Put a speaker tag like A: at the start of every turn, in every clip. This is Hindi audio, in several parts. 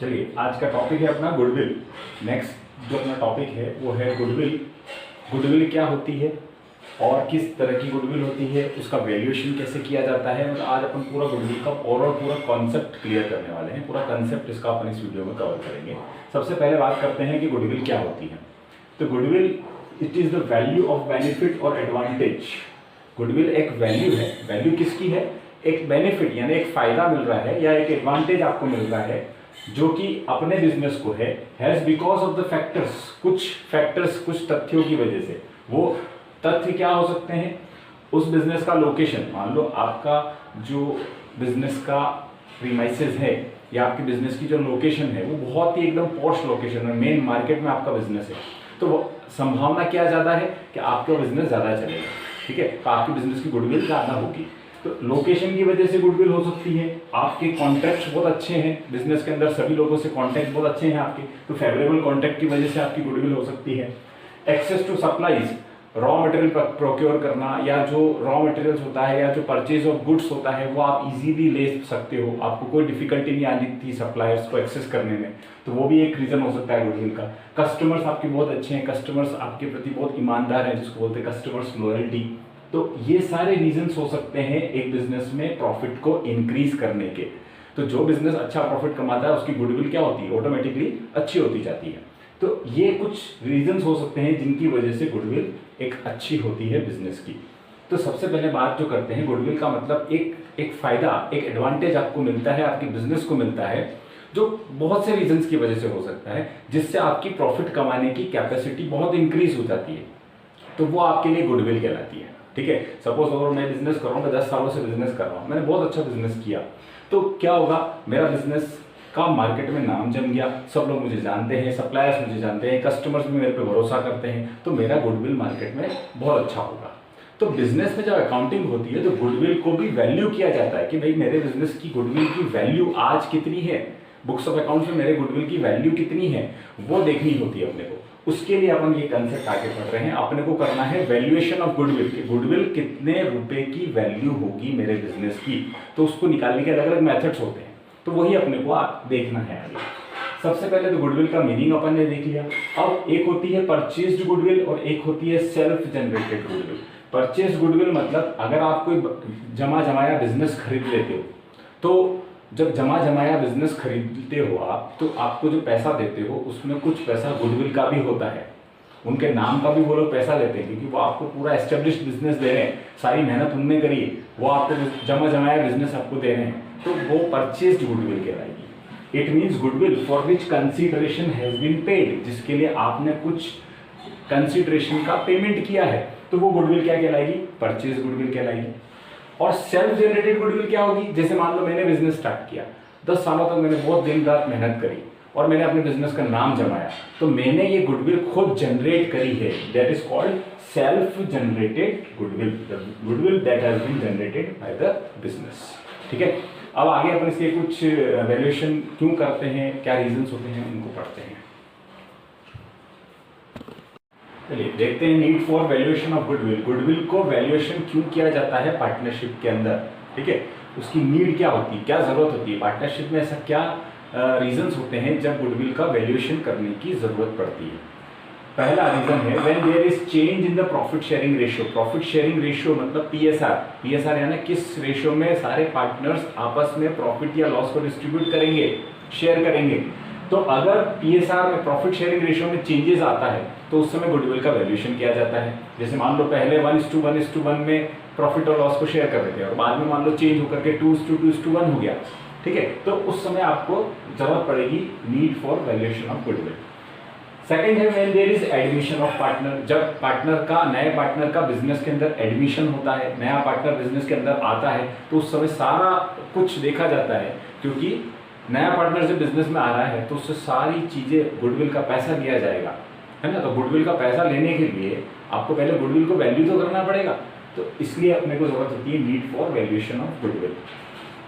A: चलिए, आज का टॉपिक है अपना गुडविल। नेक्स्ट जो अपना टॉपिक है वो है गुडविल। गुडविल क्या होती है और किस तरह की गुडविल होती है, उसका वैल्यूएशन कैसे किया जाता है। मतलब आज अपन पूरा गुडविल का ओवरऑल पूरा कॉन्सेप्ट क्लियर करने वाले हैं। पूरा कॉन्सेप्ट इसका अपन इस वीडियो में कवर करेंगे। सबसे पहले बात करते हैं कि गुडविल क्या होती है। तो goodwill it is the value of benefit और एडवांटेज। गुडविल एक वैल्यू है। वैल्यू किसकी है? एक बेनिफिट यानी एक फायदा मिल रहा है या एक एडवांटेज आपको मिल रहा है जो कि अपने बिजनेस को है has because of the factors. कुछ तथ्यों की वजह से। वो तथ्य क्या हो सकते हैं? उस बिजनेस का लोकेशन, मान लो आपका जो बिजनेस का प्रीमाइसेस है या आपके बिजनेस की जो लोकेशन है वो बहुत ही एकदम पॉश लोकेशन है, मेन मार्केट में आपका बिजनेस है, तो वो संभावना क्या ज़्यादा है कि आपका बिजनेस ज़्यादा चलेगा। ठीक है, तो आपके बिजनेस की गुडविल ज़्यादा होगी। तो लोकेशन की वजह से गुडविल हो सकती है। आपके कॉन्टैक्ट्स बहुत अच्छे हैं बिजनेस के अंदर, सभी लोगों से कॉन्टैक्ट बहुत अच्छे हैं आपके, तो फेवरेबल कॉन्टैक्ट की वजह से आपकी गुडविल हो सकती है। Access to supplies, raw material procure करना या जो रॉ मटेरियल्स होता है या जो परचेज ऑफ गुड्स होता है वो आप इजीली ले सकते हो, आपको कोई डिफिकल्टी नहीं आनी थी सप्लायर्स को एक्सेस करने में, तो वो भी एक रीज़न हो सकता है गुडविल का। कस्टमर्स आपके बहुत अच्छे हैं, कस्टमर्स आपके प्रति बहुत ईमानदार हैं, जिसको बोलते हैं कस्टमर्स लॉयल्टी। तो ये सारे रीजंस हो सकते हैं एक बिजनेस में प्रॉफिट को इंक्रीज करने के। तो जो बिजनेस अच्छा प्रॉफिट कमाता है उसकी गुडविल क्या होती है? ऑटोमेटिकली अच्छी होती जाती है। तो ये कुछ रीजंस हो सकते हैं जिनकी वजह से गुडविल एक अच्छी होती है बिजनेस की। तो सबसे पहले बात जो करते हैं, गुडविल का मतलब एक फायदा, एक एडवांटेज आपको मिलता है, आपके बिजनेस को मिलता है, जो बहुत से रीजंस की वजह से हो सकता है, जिससे आपकी प्रॉफिट कमाने की कैपेसिटी बहुत इंक्रीज हो जाती है। तो वो आपके लिए गुडविल कहलाती है। ठीक है, सपोज अगर मैं बिजनेस कर रहा हूँ, मैं 10 सालों से बिजनेस कर रहा हूँ, मैंने बहुत अच्छा बिजनेस किया, तो क्या होगा? मेरा बिजनेस का मार्केट में नाम जम गया, सब लोग मुझे जानते हैं, सप्लायर्स मुझे जानते हैं, कस्टमर्स भी मेरे पे भरोसा करते हैं, तो मेरा गुडविल मार्केट में बहुत अच्छा होगा। तो बिजनेस में जब अकाउंटिंग होती है तो गुडविल को भी वैल्यू किया जाता है कि भाई मेरे बिजनेस की गुडविल की वैल्यू आज कितनी है, बुक्स ऑफ अकाउंट्स में मेरे गुडविल की वैल्यू कितनी है वो देखनी होती है अपने को। उसके लिए अपन ये कंसेप्ट आगे पढ़ रहे हैं। अपने को करना है वैल्यूएशन ऑफ गुडविल कि गुडविल कितने रुपए की वैल्यू होगी मेरे बिजनेस की, तो उसको निकालने के अलग अलग मेथड्स होते हैं, तो वही अपने को देखना है आगे। सबसे पहले तो गुडविल का मीनिंग अपन ने देख लिया। अब एक होती है परचेज्ड गुडविल और एक होती है self generated goodwill. Purchase goodwill मतलब अगर आप कोई जमा जमाया बिजनेस खरीद लेते हो, तो जब जमा जमाया बिजनेस खरीदते हो आप, तो आपको जो पैसा देते हो उसमें कुछ पैसा गुडविल का भी होता है, उनके नाम का भी वो लोग पैसा लेते हैं, क्योंकि वो आपको पूरा एस्टेब्लिश्ड बिजनेस दे रहे हैं, सारी मेहनत उनने करी है, वो आपको जमा जमाया बिजनेस आपको दे रहे हैं, तो वो परचेज्ड गुडविल कहलाएगी। It means goodwill for which consideration has been paid, जिसके लिए आपने कुछ कंसिडरेशन का पेमेंट किया है, तो वो गुडविल क्या कहलाएगी? परचेज गुडविल कहलाएगी। और सेल्फ जनरेटेड गुडविल क्या होगी? जैसे मान लो मैंने बिजनेस स्टार्ट किया, 10 सालों तक मैंने बहुत दिन रात मेहनत करी और मैंने अपने बिजनेस का नाम जमाया, तो मैंने ये गुडविल खुद जनरेट करी है, that is called self generated goodwill, goodwill that has been generated by the business. ठीक है, अब आगे अपन इसके कुछ वैल्यूएशन क्यों करते हैं, क्या रीजंस होते हैं, उनको पढ़ते हैं। चलिए देखते हैं need for valuation of goodwill. Goodwill को वैल्यूएशन क्यों किया जाता है पार्टनरशिप के अंदर? ठीक है, उसकी नीड क्या होती है, क्या जरूरत होती है पार्टनरशिप में, ऐसा क्या रीजंस होते हैं जब गुडविल का वैल्यूएशन करने की जरूरत पड़ती है। पहला रीजन है when there is change in the profit sharing ratio. Profit sharing ratio मतलब पीएसआर। पीएसआर यानी किस रेशियो में सारे पार्टनर्स आपस में प्रॉफिट या लॉस को डिस्ट्रीब्यूट करेंगे, शेयर करेंगे। तो अगर पीएसआर में, प्रॉफिट शेयरिंग रेशियो में चेंजेस आता है तो उस समय गुडविल का वैल्यूएशन किया जाता है। जैसे मान लो पहले 1:1 में प्रॉफिट और लॉस को शेयर कर रहे थे और बाद में मान लो चेंज होकर के 2:2:1 हो गया। ठीक है, तो उस समय आपको जरूरत पड़ेगी need for valuation of goodwill. Second है when there is admission of partner. जब पार्टनर का, नए पार्टनर का बिजनेस के अंदर एडमिशन होता है, नया पार्टनर बिजनेस के अंदर आता है, तो उस समय सारा कुछ देखा जाता है, क्योंकि नया पार्टनर जब बिजनेस में आ रहा है तो उससे सारी चीजें, गुडविल का पैसा लिया जाएगा, है ना। तो गुडविल का पैसा लेने के लिए आपको पहले गुडविल को वैल्यू तो करना पड़ेगा, तो इसलिए अपने को जरूरत होती है need for valuation of goodwill.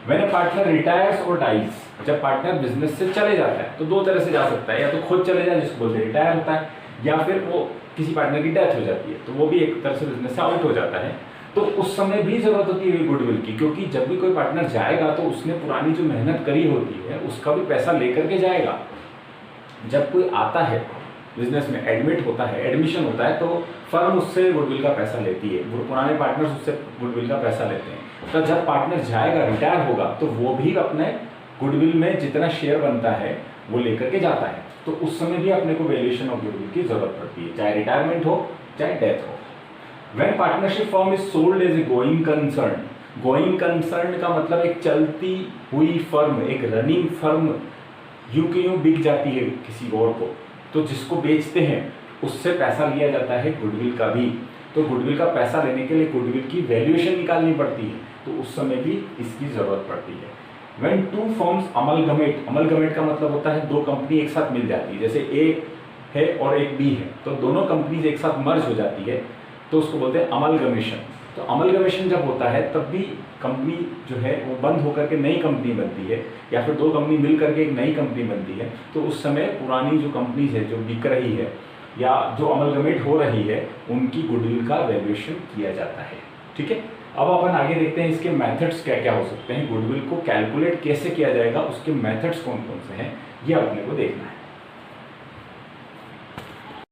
A: When a partner retires और डाइज, जब पार्टनर बिजनेस से चले जाता है तो दो तरह से जा सकता है, या तो खुद चले जाए जिसको बोलते हैं रिटायर होता है, या फिर वो किसी पार्टनर की डेथ हो जाती है, तो वो भी एक तरह से बिजनेस से आउट हो जाता है। तो उस समय भी जरूरत होती है गुडविल की, क्योंकि जब भी कोई पार्टनर जाएगा तो उसने पुरानी जो मेहनत करी होती है उसका भी पैसा लेकर के जाएगा। जब कोई आता है बिजनेस में, एडमिट होता है, एडमिशन होता है, तो फर्म उससे गुडविल का पैसा लेती है, वो पुराने पार्टनर्स उससे गुडविल का पैसा लेते हैं। तो जब पार्टनर जाएगा, रिटायर होगा, तो वो भी अपने गुडविल में जितना शेयर बनता है वो लेकर के जाता है। तो उस समय भी अपने को वैल्यूएशन ऑफ गुडविल की जरूरत पड़ती है, चाहे रिटायरमेंट हो चाहे डेथ हो। When partnership firm is sold as a going concern, going concern का मतलब एक चलती हुई फर्म, एक रनिंग फर्म यूं के यूं बिक जाती है किसी और को, तो जिसको बेचते हैं उससे पैसा लिया जाता है गुडविल का भी। तो गुडविल का पैसा लेने के लिए गुडविल की वैल्यूएशन निकालनी पड़ती है, तो उस समय भी इसकी जरूरत पड़ती है। When two firms amalgamate, amalgamate का मतलब होता है दो कंपनी एक साथ मिल जाती है, जैसे ए है और एक बी है, तो दोनों कंपनीज एक साथ मर्ज हो जाती है, तो उसको बोलते हैं अमलगमेशन। तो अमलगमेशन जब होता है तब भी कंपनी जो है वो बंद होकर के नई कंपनी बनती है, या फिर दो कंपनी मिल करके एक नई कंपनी बनती है। तो उस समय पुरानी जो कंपनीज है जो बिक रही है या जो अमलगमेट हो रही है उनकी गुडविल का वैल्यूएशन किया जाता है। ठीक है, अब अपन आगे देखते हैं इसके मेथड्स क्या क्या हो सकते हैं, गुडविल को कैलकुलेट कैसे किया जाएगा, उसके मेथड्स कौन कौन से हैं, ये अपने को देखना है।